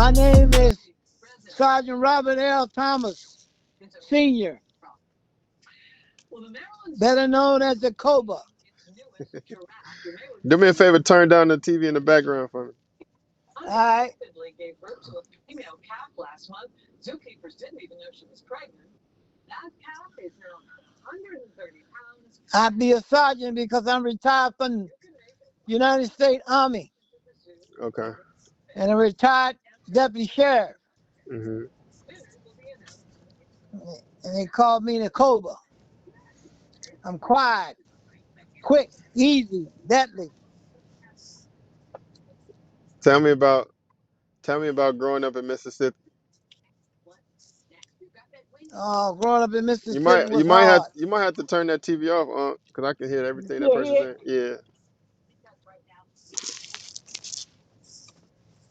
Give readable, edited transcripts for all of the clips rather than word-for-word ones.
My name is Sergeant Robert L. Thomas, Sr., better known as the Cobra. Do me a favor, turn down the TV in the background for me. All right. I be a sergeant because I'm retired from the United States Army Okay. and a retired deputy sheriff. Hmm. And they called me the Cobra. I'm quiet, quick, easy, deadly. Tell me about tell me about growing up in Mississippi. Growing up in You Mississippi might was hard. you might have to turn that TV off, because I can hear You everything that still person's here? saying. Yeah,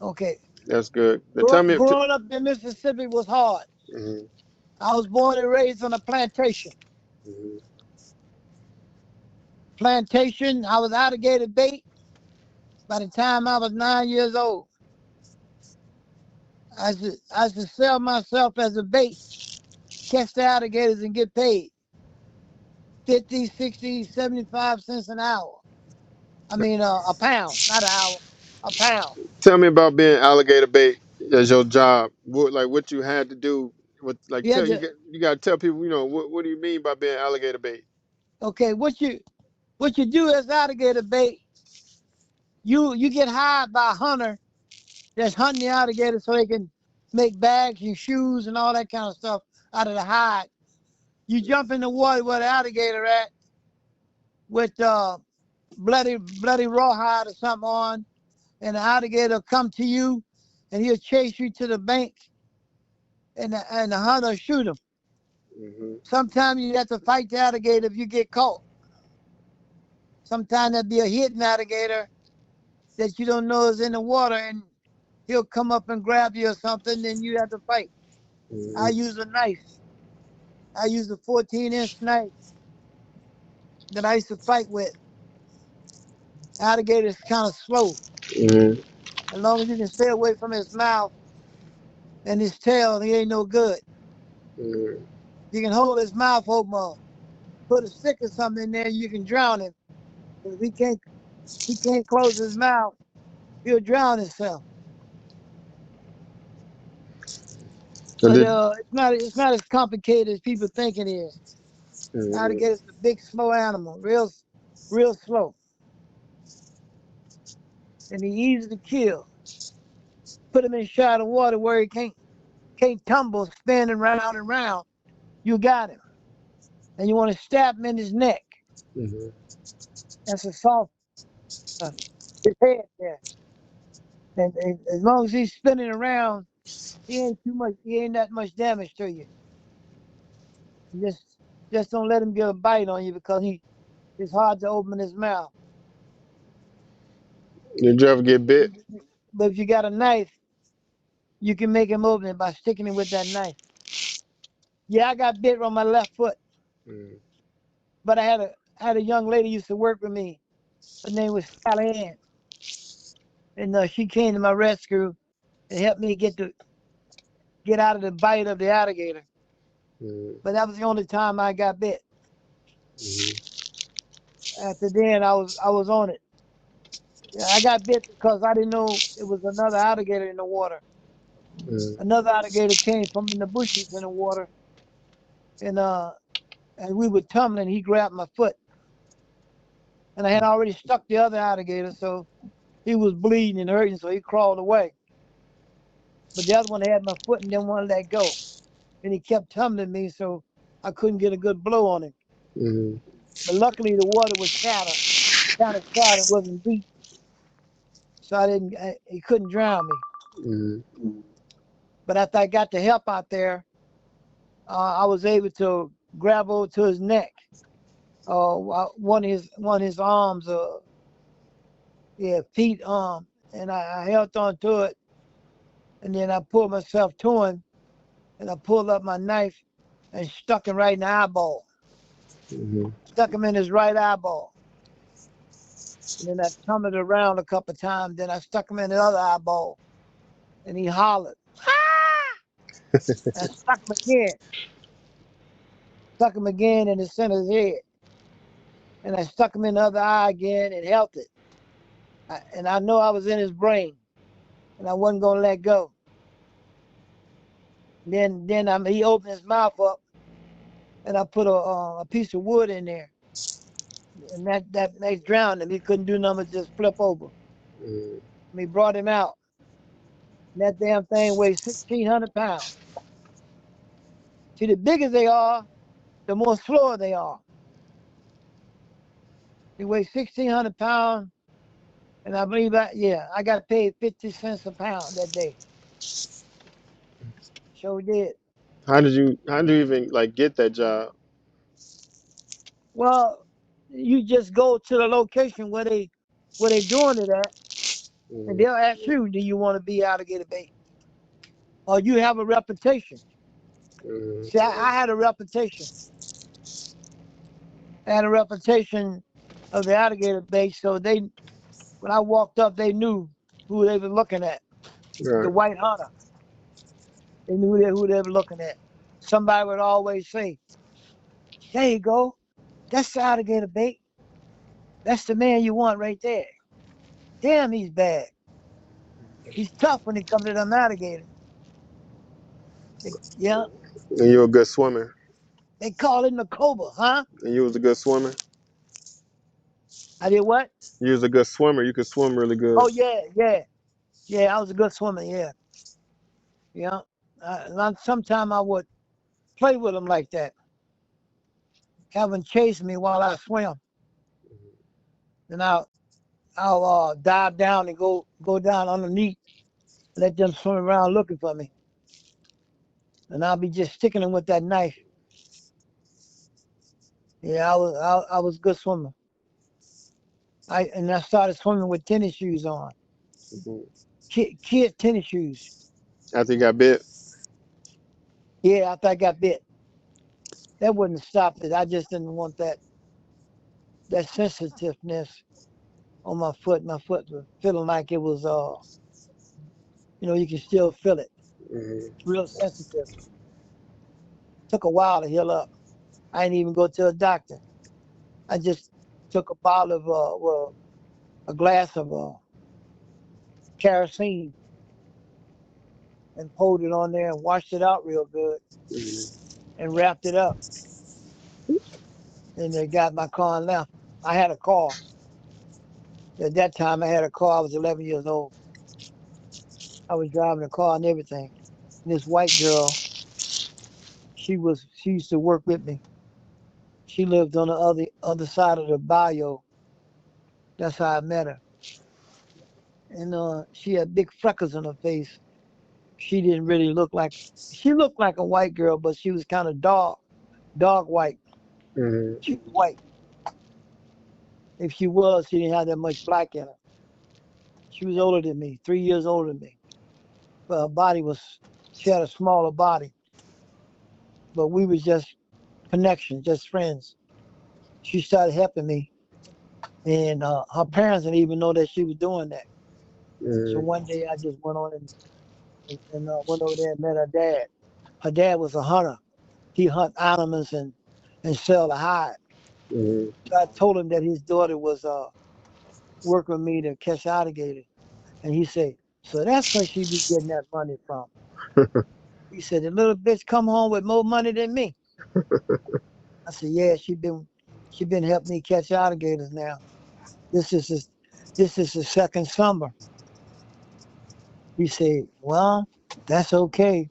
Okay. that's good. Now tell me. Growing up in Mississippi was hard. Hmm. I was born and raised on a plantation. Hmm. Plantation, I was alligator bait by the time I was 9 years old. I used to sell myself as a bait, catch the alligators and get paid 50, 60, 75 cents an hour. I mean, a pound, not an hour, a pound. Tell me about being alligator bait as your job. What you had to do. What like You tell had you to, got you got to tell people. What do you mean by being alligator bait? okay, what you do as alligator bait, you get hired by a hunter that's hunting the alligator so they can make bags and shoes and all that kind of stuff out of the hide. You jump in the water where the alligator at with bloody rawhide or something on, and the alligator will come to you, and he'll chase you to the bank, and the hunter will shoot him. Hmm. Sometimes you have to fight the alligator if you get caught. Sometimes there'll be a hidden alligator that you don't know is in the water, and he'll come up and grab you or something, then you have to fight. I Hmm. use a knife. I use a 14-inch knife that I used to fight with. Alligator's kind of slow. Hmm. As long as you can stay away from his mouth and his tail, he ain't no good. Hmm. You can hold his mouth open, put a stick or something in there, you can drown him. If he can't close his mouth, he'll drown himself. And But did, it's not as complicated as people think it is. hmm. Alligator's a big, slow animal, real slow, and he's easy to kill. Put him in shallow water where he can't tumble, spinning round and round. You got him, and you want to stab him in his neck. Hmm. That's a soft his head there. And as long as he's spinning around, he ain't that much damage to you. You just don't let him get a bite on you because it's hard to open his mouth. Did you ever get bit? But if you got a knife, you can make him open it by sticking it with that knife. Yeah, I got bit on my left foot, Hmm. but I had a young lady used to work with me. Her name was Sally Ann, and she came to my rescue and helped me get out of the bite of the alligator. Hmm. But that was the only time I got bit. Hmm. After then, I was on it. Yeah, I got bit because I didn't know it was another alligator in the water. Hmm. Another alligator came from in the bushes in the water, and we were tumbling. He grabbed my foot, and I had already stuck the other alligator, so he was bleeding and hurting, so he crawled away. But the other one had my foot and didn't want to let go, and he kept tumbling me, so I couldn't get a good blow on him. Hmm. But luckily, the water was shallow, kind of shallow, it wasn't deep, so he couldn't drown me. Hmm. But after I got the help out there, I was able to grab over to his neck, one of his arms, yeah, feet, and I held on to it, and then I pulled myself to him, and I pulled up my knife and stuck him right in the eyeball, Hmm. stuck him in his right eyeball, and then I tumbled around a couple of times, then I stuck him in the other eyeball, and he hollered. Ah! I stuck him again in the center of his head, and I stuck him in the other eye again and held it. And I know I was in his brain, and I wasn't gonna let go. Then he opened his mouth up, and I put a piece of wood in there, and that drowned him. He couldn't do nothing but just flip over. Mm, And he brought him out, and that damn thing weighs 1,600 pounds. See, the bigger they are, the more slower they are. He weighs 1,600 pounds, and I believe I got paid 50 cents a pound that day. Sure did. how did you even like get that job? Well, you just go to the location where they doing it at, and Mm, they'll ask you, do you want to be alligator bait? Or you have a reputation. mm, See, I had a reputation. I had a reputation of the alligator bait, so when I walked up, they knew who they were looking at. The right. white hunter. They knew who they were looking at. Somebody would always say, there you go. That's the alligator bait. That's the man you want right there. Damn, he's bad. He's tough when it comes to them alligators. Yeah, And you're a good swimmer. they call him the cobra, huh? And you was a good swimmer. I did what? You was a good swimmer. You could swim really good. Oh, yeah, yeah. Yeah, I was a good swimmer, yeah. Yeah. Sometime I would play with them like that, have them chase me while I swim. Then I'll dive down and go down underneath, let them swim around looking for me. And I'll be just sticking them with that knife. Yeah, I was a good swimmer. I started swimming with tennis shoes on, Mhm. kid tennis shoes. After you got bit. Yeah, after I got bit, that wouldn't have stopped it. I just didn't want that sensitiveness on my foot. My foot was feeling like it was you can still feel it. Hmm. It's real sensitive. Took a while to heal up. I didn't even go to a doctor. I just took a bottle of a glass of kerosene and poured it on there and washed it out real good Hmm. and wrapped it up. And they got my car and left. I had a car. At that time, I had a car. I was 11 years old. I was driving a car and everything. And this white girl, she used to work with me. She lived on the other side of the bayou. That's how I met her. And she had big freckles on her face. She didn't really look like she looked like a white girl, but she was kind of dog white. Hmm. She was white. If she was, she didn't have that much black in her. She was older than me, 3 years older than me. But her body she had a smaller body. But we was just connections, just friends. She started helping me, and her parents didn't even know that she was doing that. So Hmm. one day I just went on and went over there and met her dad. Her dad was a hunter. He hunt animals and sell the hide. Hmm. So I told him that his daughter was working with me to catch alligators. And he said, so that's where she be getting that money from. He said, the little bitch come home with more money than me. I said, yeah, she been helping me catch alligators now. This is his, this is the second summer. He said, well, that's okay.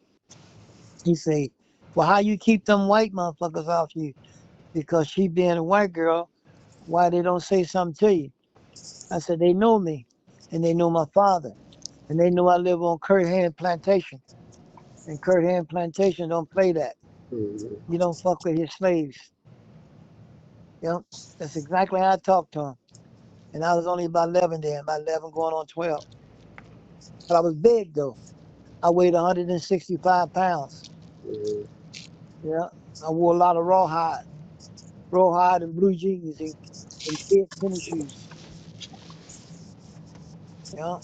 He said, well, how you keep them white motherfuckers off you? Because she being a white girl, why they don't say something to you? I said, they know me and they know my father. And they know I live on Kurt Hand Plantation. And Kurt Hand Plantation don't play that. Hmm. You don't fuck with his slaves. Yep. That's exactly how I talked to him. And I was only about 11 then, about 11 going on 12. But I was big though. I weighed 165 pounds. Hmm. Yeah. I wore a lot of rawhide and blue jeans and kid tennis shoes. Yeah.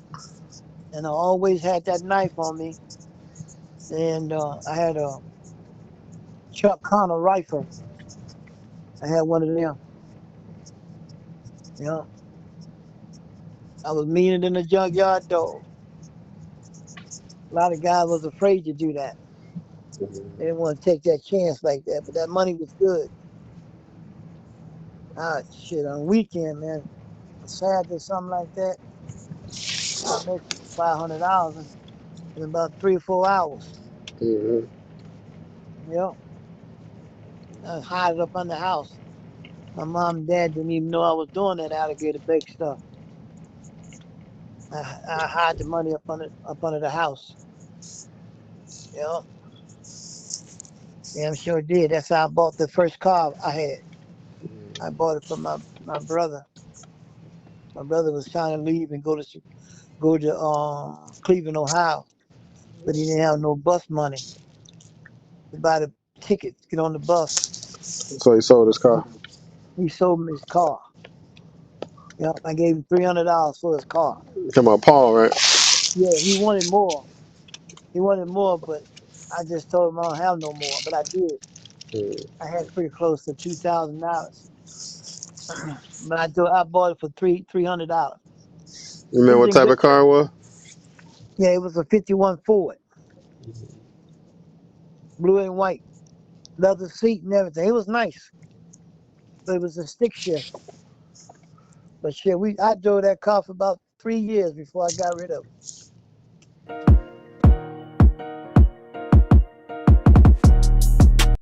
and I always had that knife on me. And I had a Chuck Connor rifle. I had one of them. You know, I was meaner than a junkyard dog. A lot of guys was afraid to do that. They didn't want to take that chance like that. But that money was good. Ah, shit, on weekend, man, a Saturday, something like that, I make $500 in about 3 or 4 hours. Mm-hmm. Yep. I hide it up under the house. My mom and dad didn't even know I was doing that alligator bake stuff. I hide the money up under the house. Yep. Yeah, I'm sure did. That's how I bought the first car I had. I bought it from my brother. My brother was trying to leave and go to Cleveland, Ohio, but he didn't have no bus money to buy the ticket to get on the bus. So he sold his car. He sold me his car. Yep, I gave him $300 for his car. You talking about Paul, right? Yeah, he wanted more. He wanted more, but I just told him I don't have no more. But I did. Mm. I had pretty close to $2,000. But I bought it for $300. You It remember was what in type good of car it was? Yeah, it was a 51 Ford, blue and white, leather seat and everything. It was nice, but it was a stick shift. But shit, I drove that car for about 3 years before I got rid of it.